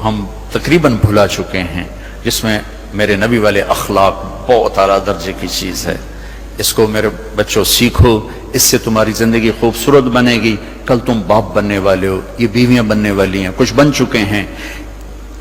ہم تقریباً بھلا چکے ہیں، جس میں میرے نبی والے اخلاق بہت اعلیٰ درجے کی چیز ہے۔ اس کو میرے بچوں سیکھو، اس سے تمہاری زندگی خوبصورت بنے گی۔ کل تم باپ بننے والے ہو، یہ بیویاں بننے والی ہیں، کچھ بن چکے ہیں۔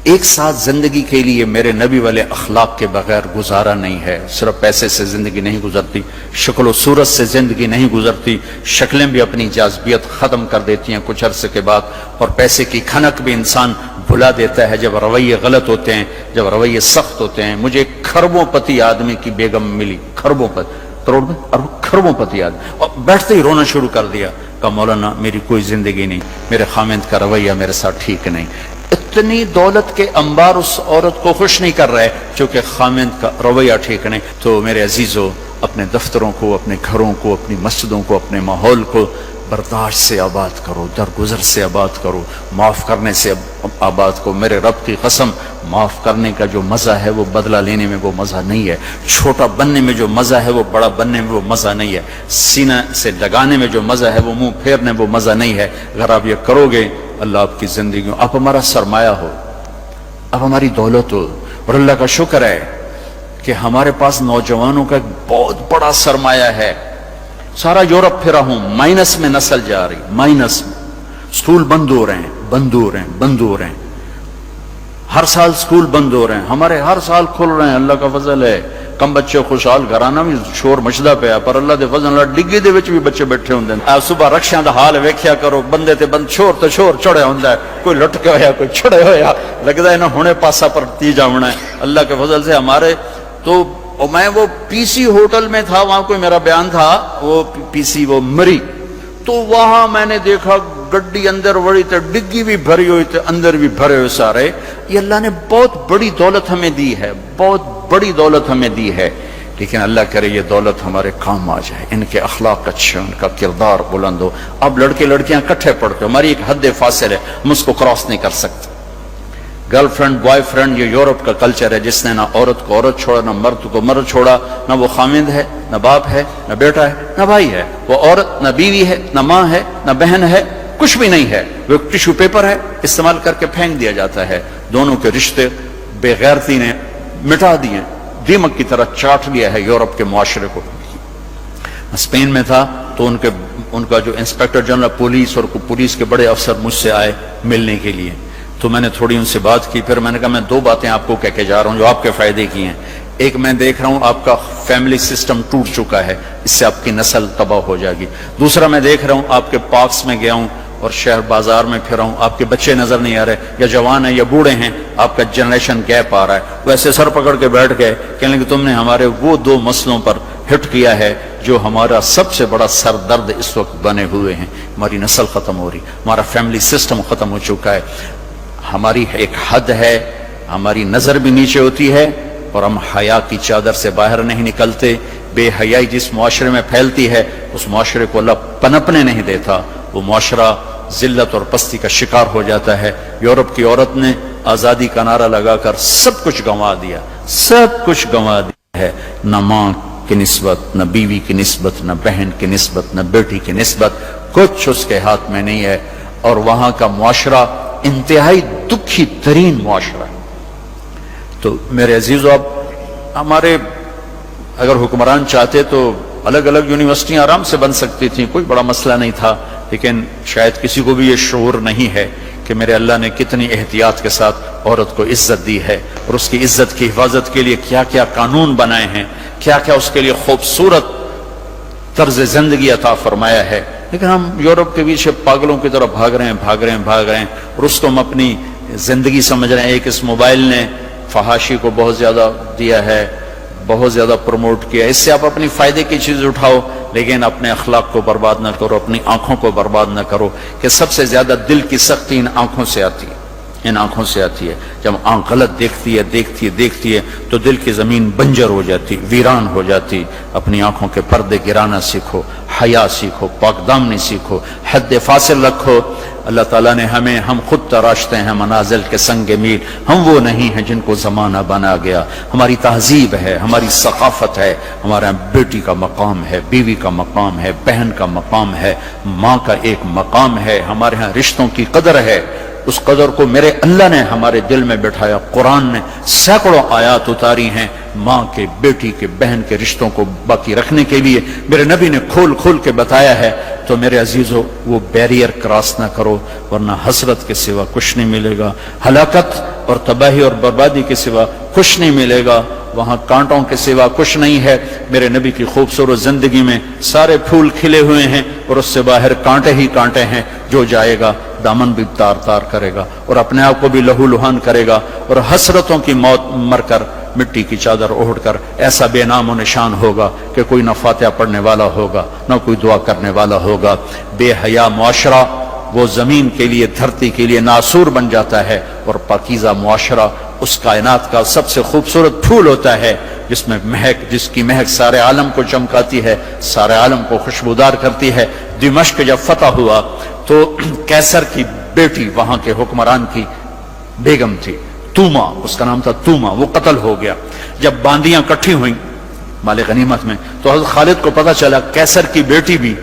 ایک ساتھ زندگی کے لیے میرے نبی والے اخلاق کے بغیر گزارا نہیں ہے۔ صرف پیسے سے زندگی نہیں گزرتی، شکل و صورت سے زندگی نہیں گزرتی، شکلیں بھی اپنی جاذبیت ختم کر دیتی ہیں کچھ عرصے کے بعد، اور پیسے کی کھنک بھی انسان بھلا دیتا ہے جب رویے غلط ہوتے ہیں، جب رویے سخت ہوتے ہیں۔ مجھے ایک کھربوں پتی آدمی کی بیگم ملی، کھربوں پتی، کروڑ میں کھربوں پتی آدمی، اور بیٹھتے ہی رونا شروع کر دیا۔ کہا مولانا میری کوئی زندگی نہیں، میرے خامند کا رویہ میرے ساتھ ٹھیک نہیں۔ اتنی دولت کے انبار اس عورت کو خوش نہیں کر رہے چونکہ خامند کا رویہ ٹھیک نہیں۔ تو میرے عزیزو، اپنے دفتروں کو، اپنے گھروں کو، اپنی مسجدوں کو، اپنے ماحول کو برداشت سے آباد کرو، درگزر سے آباد کرو، معاف کرنے سے آباد کرو۔ میرے رب کی قسم، معاف کرنے کا جو مزہ ہے وہ بدلہ لینے میں وہ مزہ نہیں ہے، چھوٹا بننے میں جو مزہ ہے وہ بڑا بننے میں وہ مزہ نہیں ہے، سینہ سے لگانے میں جو مزہ ہے وہ منہ پھیرنے میں وہ مزہ نہیں ہے۔ اگر آپ یہ کرو گے، اللہ آپ کی زندگی، آپ ہمارا سرمایہ ہو، آپ ہماری دولت ہو۔ اور اللہ کا شکر ہے کہ ہمارے پاس نوجوانوں کا ایک بہت بڑا سرمایہ ہے۔ سارا یورپ پھرا ہوں، مائنس میں نسل جا رہی، مائنس میں۔ سکول بند ہو رہے ہیں، بند ہو رہے ہیں، بند ہو رہے ہیں، ہر سال سکول بند ہو رہے ہیں، ہمارے ہر سال کھل رہے ہیں، اللہ کا فضل ہے۔ کم بچے خوشحال گھرانا بھی شور مچدا پیا، پر اللہ دے فضل نال ڈگی دے وچ بھی بچے بیٹھے ہوندے ہیں۔ آپ صبح رکشیاں دا حال ویکھیا کرو، بندے تے بند شور تے شور چڑھیا ہوندا ہے، کوئی لٹ کے ہویا، کوئی چھڑے ہویا، لگدا ہے نا ہنے پاسا پر تی جاونا ہے۔ اللہ کے فضل سے ہمارے تو، اور میں وہ پی سی ہوٹل میں تھا، وہاں کوئی میرا بیان تھا، وہ پی سی وہ مری، تو وہاں میں نے دیکھا گڈی اندر وڑی تے ڈگی بھی بھری ہوئی تے اندر بھی بھرے ہوئے سارے۔ یہ اللہ نے بہت بڑی دولت ہمیں دی ہے، بہت بڑی دولت ہمیں دی ہے، لیکن اللہ کرے یہ دولت ہمارے کام آ جائے، ان کے اخلاق اچھے، ان کا کردار بلند ہو۔ اب لڑکے لڑکیاں کٹھے پڑھتے ہو، ہماری ایک حد فاصل ہے، ہم اس کو کراس نہیں کر سکتے۔ گرل فرینڈ بوائے فرینڈ، یہ یورپ کا کلچر ہے، جس نے نہ عورت کو عورت چھوڑا، نہ مرد کو مرد چھوڑا، نہ وہ خامند ہے، نہ باپ ہے، نہ بیٹا ہے، نہ بھائی ہے، وہ عورت نہ بیوی ہے، نہ ماں ہے، نہ بہن ہے، کچھ بھی نہیں ہے، وہ ایک ٹیشو پیپر ہے، استعمال کر کے پھینک دیا جاتا ہے۔ دونوں کے رشتے بے غیرتی نے مٹا دیے، دیمک کی طرح چاٹ لیا ہے یورپ کے معاشرے کو۔ اسپین میں تھا تو ان کا جو انسپیکٹر جنرل پولیس اور پولیس کے بڑے افسر مجھ سے آئے ملنے کے لیے، تو میں نے تھوڑی ان سے بات کی، پھر میں نے کہا میں دو باتیں آپ کو کہہ کے جا رہا ہوں جو آپ کے فائدے کی ہیں۔ ایک، میں دیکھ رہا ہوں آپ کا فیملی سسٹم ٹوٹ چکا ہے، اس سے آپ کی نسل تباہ ہو جائے گی۔ دوسرا، میں دیکھ رہا ہوں آپ کے پارکس میں گیا ہوں اور شہر بازار میں پھرا ہوں، آپ کے بچے نظر نہیں آ رہے، یا جوان ہیں یا بوڑھے ہیں، آپ کا جنریشن گیپ آ رہا ہے۔ ویسے سر پکڑ کے بیٹھ گئے، کہنے کہ تم نے ہمارے وہ دو مسئلوں پر ہٹ کیا ہے جو ہمارا سب سے بڑا سر درد اس وقت بنے ہوئے ہیں۔ ہماری نسل ختم ہو رہی، ہمارا فیملی سسٹم ختم ہو چکا ہے، ہماری ایک حد ہے، ہماری نظر بھی نیچے ہوتی ہے، اور ہم حیا کی چادر سے باہر نہیں نکلتے۔ بے حیائی جس معاشرے میں پھیلتی ہے، اس معاشرے کو اللہ پنپنے نہیں دیتا، وہ معاشرہ ذلت اور پستی کا شکار ہو جاتا ہے۔ یورپ کی عورت نے آزادی کا نعرہ لگا کر سب کچھ گنوا دیا، سب کچھ گنوا دیا ہے، نہ ماں کی نسبت، نہ بیوی کی نسبت، نہ بہن کی نسبت، نہ بیٹی کی نسبت، کچھ اس کے ہاتھ میں نہیں ہے۔ اور وہاں کا معاشرہ انتہائی دکھی ترین معاشرہ ہے۔ تو میرے عزیزو، اب ہمارے اگر حکمران چاہتے تو الگ الگ یونیورسٹیاں آرام سے بن سکتی تھیں، کوئی بڑا مسئلہ نہیں تھا، لیکن شاید کسی کو بھی یہ شعور نہیں ہے کہ میرے اللہ نے کتنی احتیاط کے ساتھ عورت کو عزت دی ہے، اور اس کی عزت کی حفاظت کے لیے کیا کیا قانون بنائے ہیں، کیا کیا اس کے لیے خوبصورت طرز زندگی عطا فرمایا ہے۔ لیکن ہم یورپ کے پیچھے پاگلوں کی طرح بھاگ رہے ہیں، اور اس کو ہم اپنی زندگی سمجھ رہے ہیں۔ ایک اس موبائل نے فحاشی کو بہت زیادہ دیا ہے، بہت زیادہ پروموٹ کیا، اس سے آپ اپنی فائدے کی چیز اٹھاؤ، لیکن اپنے اخلاق کو برباد نہ کرو، اپنی آنکھوں کو برباد نہ کرو، کہ سب سے زیادہ دل کی سختی ان آنکھوں سے آتی ہے، ان آنکھوں سے آتی ہے۔ جب آنکھ غلط دیکھتی ہے تو دل کی زمین بنجر ہو جاتی، ویران ہو جاتی۔ اپنی آنکھوں کے پردے گرانا سیکھو، حیا سیکھو، پاک دامنی سیکھو، حد فاصل رکھو۔ اللہ تعالیٰ نے ہم خود تراشتے ہیں منازل کے سنگ میل، ہم وہ نہیں ہیں جن کو زمانہ بنا گیا۔ ہماری تہذیب ہے، ہماری ثقافت ہے، ہمارا بیٹی کا مقام ہے، بیوی کا مقام ہے، بہن کا مقام ہے، ماں کا ایک مقام ہے، ہمارے ہاں رشتوں کی قدر ہے۔ اس قدر کو میرے اللہ نے ہمارے دل میں بٹھایا. قرآن نے سینکڑوں آیات اتاری ہیں ماں کے، بیٹی کے، بہن کے رشتوں کو باقی رکھنے کے لیے. میرے نبی نے کھول کھول کے بتایا ہے. تو میرے عزیزو وہ بیریئر کراس نہ کرو، ورنہ حسرت کے سوا کچھ نہیں ملے گا، ہلاکت اور تباہی اور بربادی کے سوا کچھ نہیں ملے گا، وہاں کانٹوں کے سوا کچھ نہیں ہے. میرے نبی کی خوبصورت زندگی میں سارے پھول کھلے ہوئے ہیں اور اس سے باہر کانٹے ہی کانٹے ہیں. جو جائے گا دامن بھی تار تار کرے گا اور اپنے آپ کو بھی لہو لہان کرے گا، اور حسرتوں کی موت مر کر مٹی کی چادر اوڑھ کر ایسا بے نام و نشان ہوگا کہ کوئی نہ فاتحہ پڑھنے والا ہوگا نہ کوئی دعا کرنے والا ہوگا. بے حیا معاشرہ وہ زمین کے لیے، دھرتی کے لیے ناسور بن جاتا ہے، اور پاکیزہ معاشرہ اس کائنات کا سب سے خوبصورت پھول ہوتا ہے جس میں مہک، جس کی مہک سارے عالم کو چمکاتی ہے، سارے عالم کو خوشبودار کرتی ہے. دمشق جب فتح ہوا تو کیسر کی بیٹی وہاں کے حکمران کی بیگم تھی، توما اس کا نام تھا، توما، وہ قتل ہو گیا. جب باندیاں کٹھی ہوئیں مال غنیمت میں تو حضرت خالد کو پتا چلا کیسر کی بیٹی بھی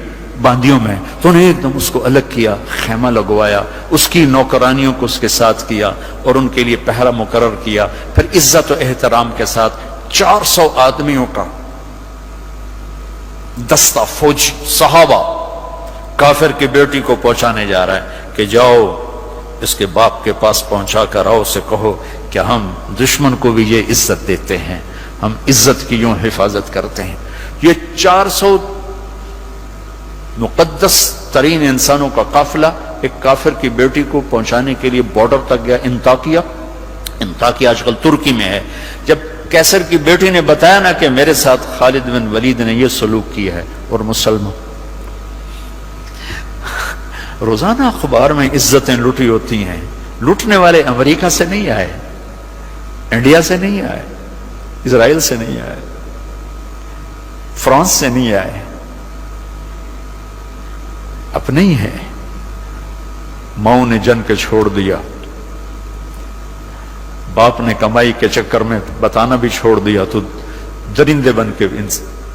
باندیوں میں، تو انہیں ایک دم اس کو الگ کیا، خیمہ لگوایا، اس کی نوکرانیوں کو اس کے ساتھ کیا اور ان کے لیے پہرا مقرر کیا. پھر عزت و احترام کے ساتھ 400 آدمیوں کا دستہ فوج صحابہ کافر کی بیٹی کو پہنچانے جا رہا ہے کہ جاؤ اس کے باپ کے پاس پہنچا کر آؤ، اسے کہو کہ ہم دشمن کو بھی یہ عزت دیتے ہیں، ہم عزت کی یوں حفاظت کرتے ہیں. یہ 400 مقدس ترین انسانوں کا قافلہ ایک کافر کی بیٹی کو پہنچانے کے لیے بارڈر تک گیا. انطاکیہ آج کل ترکی میں ہے. جب کیسر کی بیٹی نے بتایا نا کہ میرے ساتھ خالد بن ولید نے یہ سلوک کیا ہے، اور مسلمان روزانہ اخبار میں عزتیں لوٹی ہوتی ہیں. لوٹنے والے امریکہ سے نہیں آئے، انڈیا سے نہیں آئے، اسرائیل سے نہیں آئے، فرانس سے نہیں آئے، اپنے ہی ہیں. ماؤں نے جن کے چھوڑ دیا، باپ نے کمائی کے چکر میں بتانا بھی چھوڑ دیا، تو درندے بن کے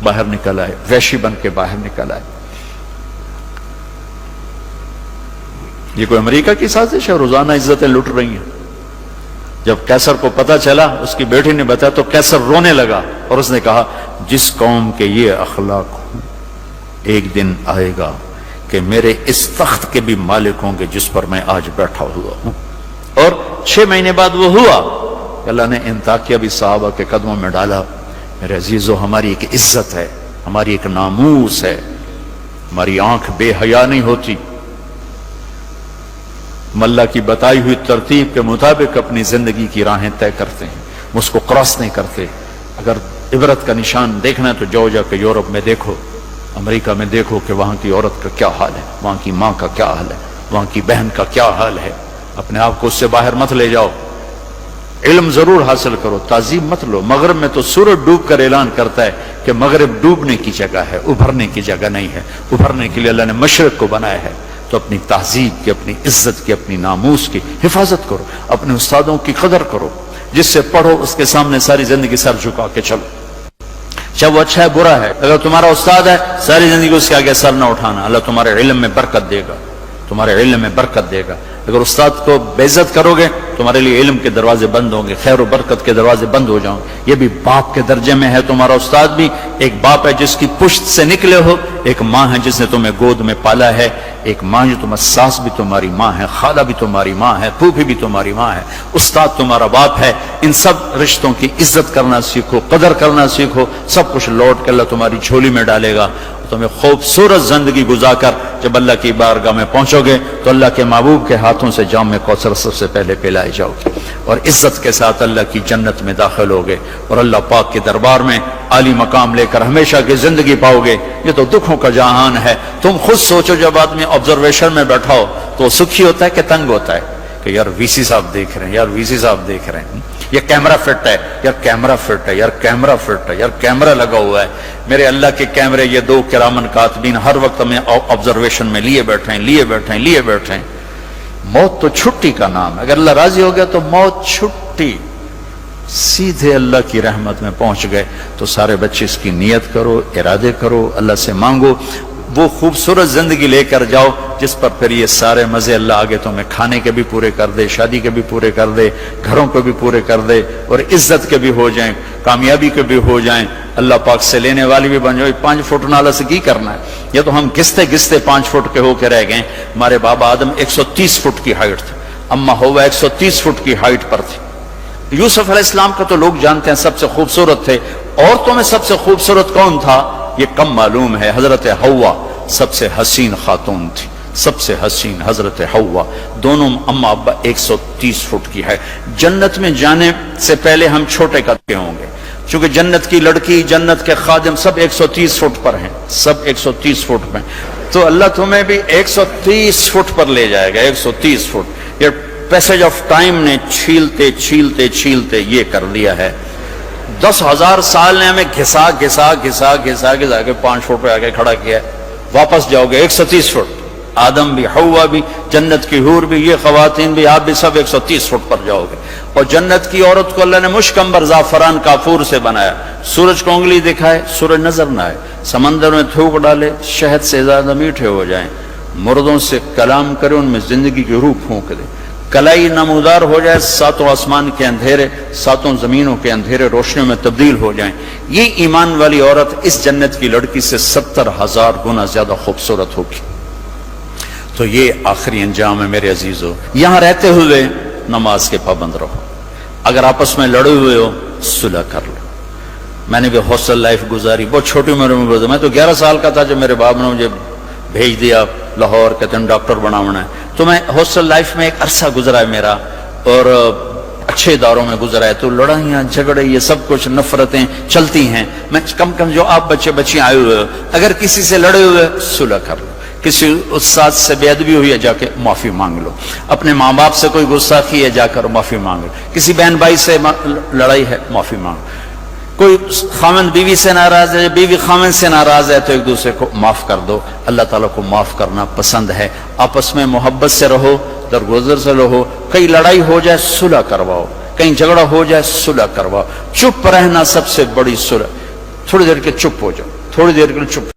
باہر نکل آئے، وحشی بن کے باہر نکل آئے. یہ کوئی امریکہ کی سازش ہے؟ روزانہ عزتیں لٹ رہی ہیں. جب کیسر کو پتا چلا، اس کی بیٹی نے بتایا تو کیسر رونے لگا اور اس نے کہا جس قوم کے یہ اخلاق ہوں ایک دن آئے گا کہ میرے اس تخت کے بھی مالک ہوں گے جس پر میں آج بیٹھا ہوا ہوں. اور 6 مہینے بعد وہ ہوا. اللہ نے انطاکیہ بھی صحابہ کے قدموں میں ڈالا. میرے عزیزو، ہماری ایک عزت ہے، ہماری ایک ناموس ہے، ہماری آنکھ بے حیا نہیں ہوتی. ہم اللہ کی بتائی ہوئی ترتیب کے مطابق اپنی زندگی کی راہیں طے کرتے ہیں، ہم اس کو کراس نہیں کرتے. اگر عبرت کا نشان دیکھنا ہے تو جاؤ جا کے یورپ میں دیکھو، امریکہ میں دیکھو کہ وہاں کی عورت کا کیا حال ہے، وہاں کی ماں کا کیا حال ہے، وہاں کی بہن کا کیا حال ہے. اپنے آپ کو اس سے باہر مت لے جاؤ. علم ضرور حاصل کرو، تعظیم مت لو. مغرب میں تو سورج ڈوب کر اعلان کرتا ہے کہ مغرب ڈوبنے کی جگہ ہے، ابھرنے کی جگہ نہیں ہے. ابھرنے کے لیے اللہ نے مشرق کو بنایا ہے. تو اپنی تہذیب کی، اپنی عزت کی، اپنی ناموس کی حفاظت کرو، اپنے استادوں کی قدر کرو. جس سے پڑھو اس کے سامنے ساری زندگی سر جھکا کے چلو، چاہے وہ اچھا ہے برا ہے. اگر تمہارا استاد ہے ساری زندگی اس کے آگے سر نہ اٹھانا. اللہ تمہارے علم میں برکت دے گا، تمہارے علم میں برکت دے گا. اگر استاد کو بے عزت کرو گے تمہارے لیے علم کے دروازے بند ہوں گے، خیر و برکت کے دروازے بند ہو جاؤں گے. یہ بھی باپ کے درجے میں ہے. تمہارا استاد بھی ایک باپ ہے جس کی پشت سے نکلے ہو، ایک ماں ہے جس نے تمہیں گود میں پالا ہے، ایک ماں جو تمہاری ساس بھی تمہاری ماں ہے، خالہ بھی تمہاری ماں ہے، پھوپھی بھی تمہاری ماں ہے، استاد تمہارا باپ ہے. ان سب رشتوں کی عزت کرنا سیکھو، قدر کرنا سیکھو. سب کچھ لوٹ کے اللہ تمہاری جھولی میں ڈالے گا. تمہیں خوبصورت زندگی گزار کر جب اللہ کی بارگاہ میں پہنچو گے تو اللہ کے محبوب کے ہاتھوں سے جام کوثر سب سے پہلے پلائے جاؤ گے، اور عزت کے ساتھ اللہ کی جنت میں داخل ہوگے، اور اللہ پاک کے دربار میں عالی مقام لے کر ہمیشہ کی زندگی پاؤ گے. یہ تو دکھوں کا جہان ہے. تم خود سوچو، جب آدمی آبزرویشن میں بیٹھا ہو تو سکھی ہوتا ہے کہ تنگ ہوتا ہے کہ یار وی سی صاحب دیکھ رہے ہیں، یار وی سی صاحب دیکھ رہے ہیں، یہ کیمرہ فٹ ہے، یار کیمرہ فٹ ہے، یار کیمرہ فٹ ہے، یار کیمرہ لگا ہوا ہے. میرے اللہ کے کیمرے یہ 2 کرامن کاتبین ہر وقت ہمیں آبزرویشن میں لیے بیٹھے ہیں، لیے بیٹھے ہیں، لیے بیٹھے ہیں. موت تو چھٹی کا نام ہے. اگر اللہ راضی ہو گیا تو موت چھٹی، سیدھے اللہ کی رحمت میں پہنچ گئے. تو سارے بچے اس کی نیت کرو، ارادے کرو، اللہ سے مانگو. وہ خوبصورت زندگی لے کر جاؤ جس پر پھر یہ سارے مزے اللہ آگے تمہیں کھانے کے بھی پورے کر دے، شادی کے بھی پورے کر دے، گھروں کے بھی پورے کر دے، اور عزت کے بھی ہو جائیں، کامیابی کے بھی ہو جائیں، اللہ پاک سے لینے والی بھی بن جائے۔ 5 فٹ نالا سے کی کرنا ہے؟ یہ تو ہم گھستے گھستے 5 فٹ کے ہو کے رہ گئے۔ ہمارے بابا آدم 130 فٹ کی ہائٹ تھے، اما ہوا 130 فٹ کی ہائٹ پر تھی۔ یوسف علیہ السلام کا تو لوگ جانتے ہیں سب سے خوبصورت تھے، عورتوں میں سب سے خوبصورت کون تھا یہ کم معلوم ہے، حضرت حوا سب سے حسین خاتون تھی، سب سے حسین حضرت حوا، دونوں اما ابا 130 فٹ کی ہے۔ جنت میں جانے سے پہلے ہم چھوٹے قد کے ہوں گے، چونکہ جنت کی لڑکی، جنت کے خادم سب 130 فٹ پر ہیں، سب 130 فٹ پر، تو اللہ تمہیں بھی 130 فٹ پر لے جائے گا، 130 فٹ۔ یہ پیسج آف ٹائم نے چھیلتے چھیلتے چھیلتے یہ کر دیا ہے۔ 10,000 سال نے ہمیں گھسا گھسا گھسا گھسا گھسا کے 5 فٹ پہ آگے کھڑا کیا ہے۔ واپس جاؤ گے 130 فٹ، آدم بھی، حوا بھی، جنت کی حور بھی، یہ خواتین بھی، آپ بھی سب 130 فٹ پر جاؤ گے۔ اور جنت کی عورت کو اللہ نے مشکمبر زعفران کافور سے بنایا، سورج کو انگلی دکھائے سورج نظر نہ آئے، سمندر میں تھوک ڈالے شہد سے زیادہ میٹھے ہو جائیں، مردوں سے کلام کرے ان میں زندگی کی روح پھونک دے، کلائی نمودار ہو جائے، 7 آسمان کے اندھیرے 7 زمینوں کے اندھیرے روشنیوں میں تبدیل ہو جائیں۔ یہ ایمان والی عورت اس جنت کی لڑکی سے 70,000 گنا زیادہ خوبصورت ہوگی۔ تو یہ آخری انجام ہے میرے عزیزو۔ یہاں رہتے ہوئے نماز کے پابند رہو، اگر آپس میں لڑے ہوئے ہو صلح کر لو۔ میں نے بھی ہاسٹل لائف گزاری، بہت چھوٹی عمر میں گزاری، میں تو 11 سال کا تھا جب میرے باپ نے مجھے بھیج دیا لاہور، کہتے ہیں ڈاکٹر بناونا ہے، تو میں ہاسٹل لائف میں ایک عرصہ گزرا ہے میرا، اور اچھے اداروں میں گزرا ہے، تو لڑائیاں جھگڑے یہ سب کچھ نفرتیں چلتی ہیں۔ میں کم جو آپ بچے بچیاں آئے ہوئے ہو، اگر کسی سے لڑے ہوئے صلح کر لو، کسی استاد سے بے ادبی ہوئی ہے جا کے معافی مانگ لو، اپنے ماں باپ سے کوئی گستاخی ہے جا کر معافی مانگ لو، کسی بہن بھائی سے لڑائی ہے معافی مانگ لو، کوئی خامن بیوی سے ناراض ہے، بیوی خامن سے ناراض ہے، تو ایک دوسرے کو معاف کر دو۔ اللہ تعالیٰ کو معاف کرنا پسند ہے۔ آپس میں محبت سے رہو، درگزر سے رہو، کہیں لڑائی ہو جائے صلح کرواؤ، کہیں جھگڑا ہو جائے صلح کرواؤ۔ چپ رہنا سب سے بڑی صلح، تھوڑی دیر کے چپ ہو جاؤ، تھوڑی دیر کے چپ